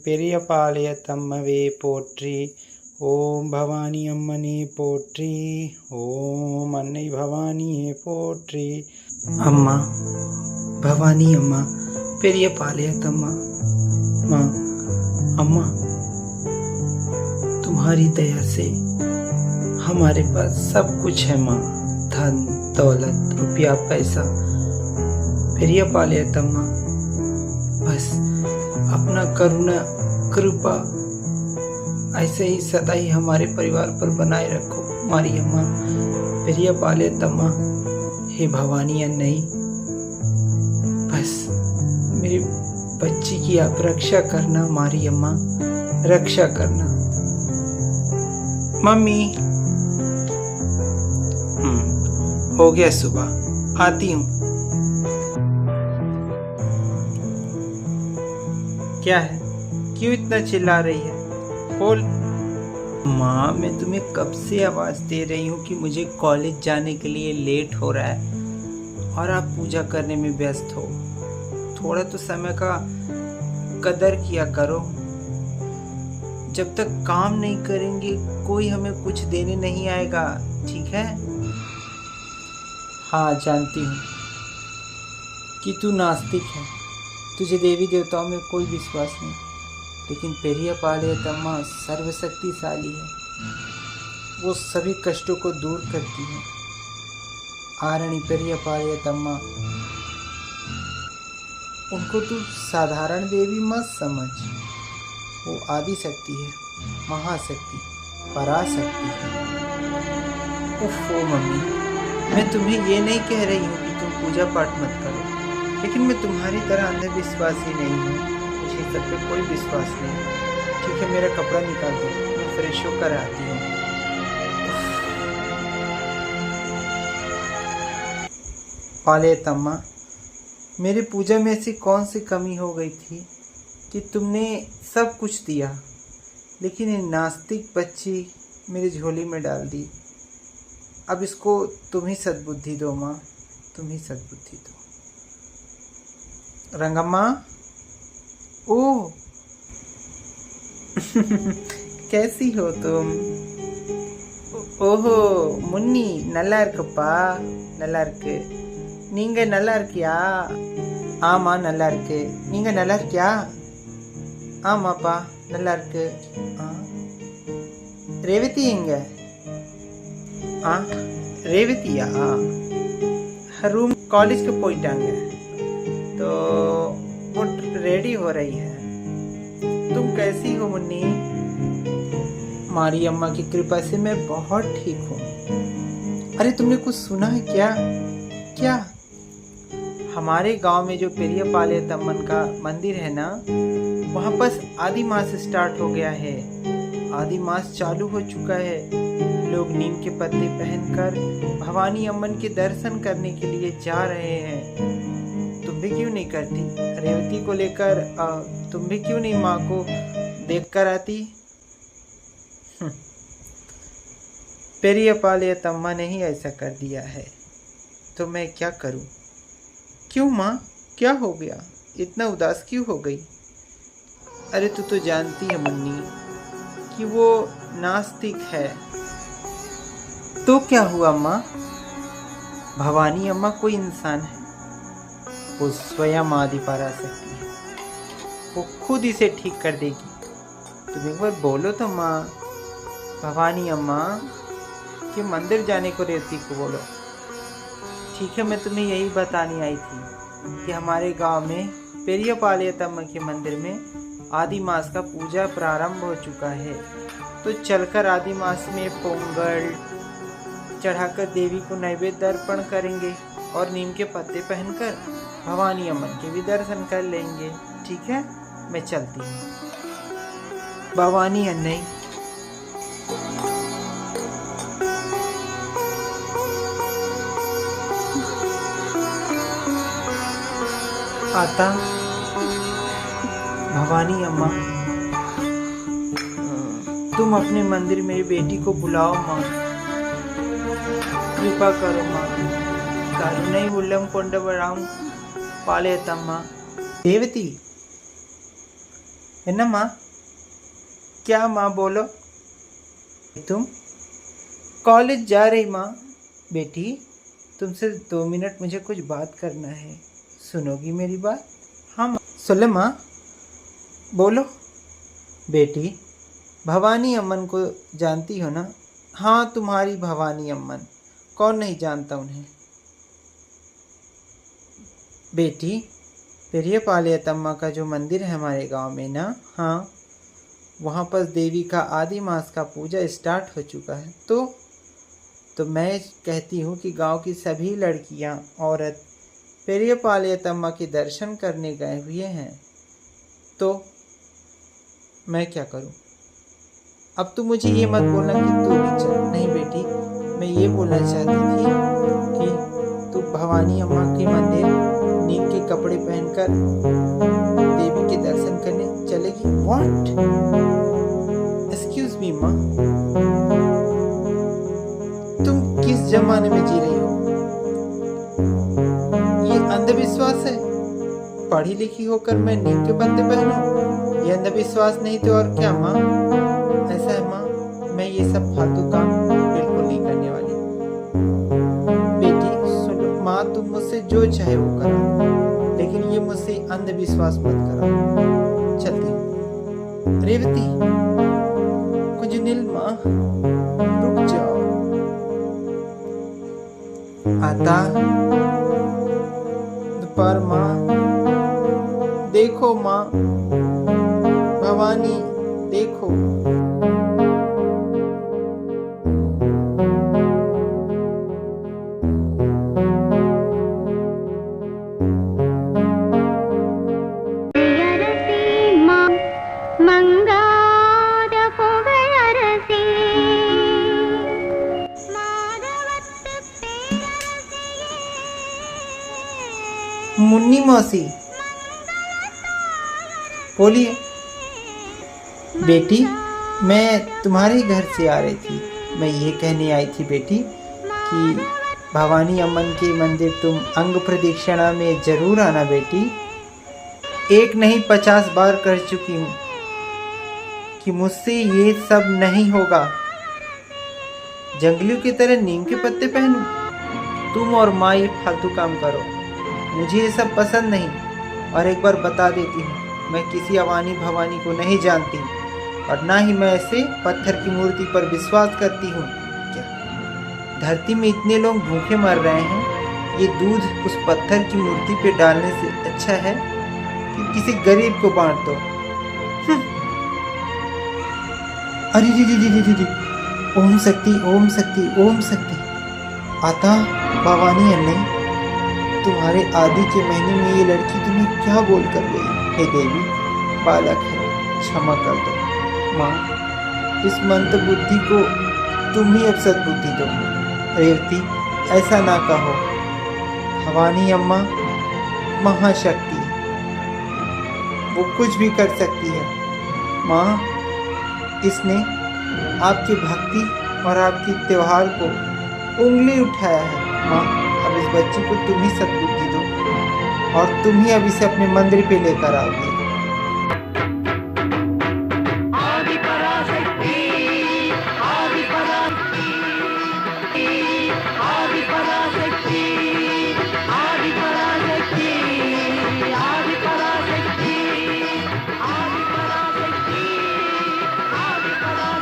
பெரிய பாளையத்தம்மவே போற்றி. ஓம் பவானி அம்மனே போற்றி. ஓம் அன்னை பவானியே போற்றி. அம்மா பவாनी अम्मा பெரிய பாளையத்தம்மா माँ अम्मा, तुम्हारी दया से हमारे पास सब कुछ है माँ, धन दौलत रुपया पैसा। பெரிய பாளையத்தம்மா, बस अपना करुणा कृपा ऐसे ही सदा ही हमारे परिवार पर बनाए रखो मारी अम्मा। பெரிய பாளையத்தம்மா, हे भवानी अन्नई, बस मेरी बच्ची की आप रक्षा करना मारी अम्मा, रक्षा करना। मम्मी हो गया सुबह, आती हूँ। क्या है, क्यों इतना चिल्ला रही है? बोल। माँ, मैं तुम्हें कब से आवाज दे रही हूँ कि मुझे कॉलेज जाने के लिए लेट हो रहा है और आप पूजा करने में व्यस्त हो। थोड़ा तो समय का कदर किया करो। जब तक काम नहीं करेंगे कोई हमें कुछ देने नहीं आएगा, ठीक है? हाँ, जानती हूँ कि तू नास्तिक है, तुझे देवी देवताओं में कोई विश्वास नहीं, लेकिन पेरिया पाளையத்தம்மா सर्वशक्तिशाली है, वो सभी कष्टों को दूर करती है। आरणी पेरिया पाளையத்தம்மா, उनको तू साधारण देवी मत समझ, वो आदि शक्ति है, महाशक्ति, पराशक्ति है। उफ़ो मम्मी, मैं तुम्हें ये नहीं कह रही हूँ कि तुम पूजा पाठ मत करो, लेकिन मैं तुम्हारी तरह अंधविश्वासी नहीं हूँ, मुझे सब पे कोई विश्वास नहीं। ठीक है, मेरा कपड़ा निकाल दो, मैं फ्रेश होकर आती हूँ। पाளையத்தம்मा, मेरे पूजा में ऐसी कौन सी कमी हो गई थी कि तुमने सब कुछ दिया, लेकिन ये नास्तिक बच्ची मेरी झोली में डाल दी। अब इसको तुम ही सद्बुद्धि दो माँ, तुम ही सद्बुद्धि दो। रंगम्मा, ओ कैसी हो तुम? ஓஹோ முன்னி, நல்லா இருக்குப்பா, நல்லா இருக்கு. நீங்க நல்லா இருக்கியா? ஆமா நல்லா இருக்கு. நீங்க நல்லா இருக்கியா? ஆமாப்பா நல்லா இருக்கு. ரேவதி எங்க? ரேவதியா रूम कॉलेज के போயிட்டாங்க, तो वो रेडी हो रही है। तुम कैसी हो मुन्नी? मारी अम्मा की कृपा से मैं बहुत ठीक हूँ। अरे तुमने कुछ सुना है क्या? क्या? हमारे गांव में जो पेरिया पाளையத்தம்மன் का मंदिर है ना, वहाँ पर आदि मास स्टार्ट हो गया है। आदि मास चालू हो चुका है। लोग नीम के पत्ते पहनकर भवानी अम्मन के दर्शन करने के लिए जा रहे हैं। तुम भी क्यों नहीं करती? रेवती को लेकर तुम भी क्यों नहीं माँ को देख कर आती? पेरिया पाளையத்தம்मा ने ही ऐसा कर दिया है, तो मैं क्या करूं? क्यों माँ, क्या हो गया? इतना उदास क्यों हो गई? अरे तू तो जानती है मुन्नी कि वो नास्तिक है। तो क्या हुआ माँ? भवानी अम्मा कोई इंसान है, वो स्वयं आदि पराशक्ति है, वो खुद इसे ठीक कर देगी। तुम एक बार बोलो तो माँ, भवानी अम्मा के मंदिर जाने को रेवती को बोलो। ठीक है, मैं तुम्हें यही बताने आई थी कि हमारे गांव में पेरिया पाளையத்தம்मा के मंदिर में आदि मास का पूजा प्रारंभ हो चुका है, तो चलकर आदि मास में पोंगल चढ़ाकर देवी को नैवेद्य अर्पण करेंगे और नीम के पत्ते पहनकर भवानी अम्मन के भी दर्शन कर लेंगे। ठीक है, मैं चलती हूँ। भवानी अन्नई, आता। भवानी अम्मा, तुम अपने मंदिर मेरी बेटी को बुलाओ माँ, कृपा करो माँ। करुणै उल्लम कोंडवराम पाளையத்தம்மா। देवती, है ना माँ? क्या माँ बोलो? तुम कॉलेज जा रही माँ? बेटी तुमसे 2 मिनट मुझे कुछ बात करना है, सुनोगी मेरी बात? हाँ माँ। सुन माँ, बोलो। बेटी भवानी अम्मन को जानती हो ना? हाँ, तुम्हारी भवानी अम्मन, कौन नहीं जानता उन्हें। बेटी पेरियपालियतम्मा का जो मंदिर है हमारे गांव में ना, हाँ, वहाँ पर देवी का आदि मास का पूजा स्टार्ट हो चुका है। तो मैं कहती हूँ कि गांव की सभी लड़कियाँ औरत पेरियपालियतम्मा के दर्शन करने गए हुए हैं, तो मैं क्या करूँ? अब तू मुझे ये मत बोलना कि तू भी चल। नहीं बेटी, मैं ये बोलना चाहती थी कि तू भवानी अम्मा के मंदिर नीम के कपड़े पहनकर देवी के दर्शन करने चलेगी। व्हाट? एक्सक्यूज मी माँ, तुम किस जमाने में जी रही हो? ये अंधविश्वास है। पढ़ी लिखी होकर मैं नीम के पत्ते पहनूं? ये अंधविश्वास नहीं तो और क्या माँ? ऐसा है माँ, मैं ये सब फालतू काम बिल्कुल नहीं करने वाली। बेटी सुनो माँ, तुम मुझसे जो चाहे वो करो, लेकिन ये मुझसे अंधविश्वास मत करो। चलती हूँ। रेवती कुछ नील माँ, रुक जाओ। आता दोपहर माँ, देखो माँ, भवानी देखो। मुन्नी मौसी बोलिए। बेटी मैं तुम्हारे घर से आ रही थी। मैं ये कहने आई थी बेटी कि भवानी अम्मन के मंदिर तुम अंग प्रदक्षिणा में जरूर आना बेटी। एक नहीं 50 बार कर चुकी हूँ कि मुझसे ये सब नहीं होगा। जंगलियों की तरह नीम के पत्ते पहनूं? तुम और माँ ये फालतू काम करो, मुझे ये सब पसंद नहीं। और एक बार बता देती हूँ, मैं किसी अवानी भवानी को नहीं जानती और ना ही मैं ऐसे पत्थर की मूर्ति पर विश्वास करती हूँ। क्या धरती में इतने लोग भूखे मर रहे हैं, ये दूध उस पत्थर की मूर्ति पे डालने से अच्छा है कि किसी गरीब को बांट दो। अरे री ओम शक्ति ओम शक्ति ओम शक्ति। आता भवानी अन्ने, तुम्हारे आदि के महीने में ये लड़की तुम्हें क्या बोल कर गई? हे देवी, बालक है, क्षमा कर दो। माँ, इस मंत्र बुद्धि को तुम ही अब सद्बुद्धि दो। रेवती ऐसा ना कहो, भवानी अम्मा महाशक्ति, वो कुछ भी कर सकती है। माँ, इसने आपकी भक्ति और आपके त्योहार को उंगली उठाया है। माँ, अब इस बच्ची को तुम ही सद्बुद्धि दो और तुम ही अब इसे अपने मंदिर पे लेकर आओगे।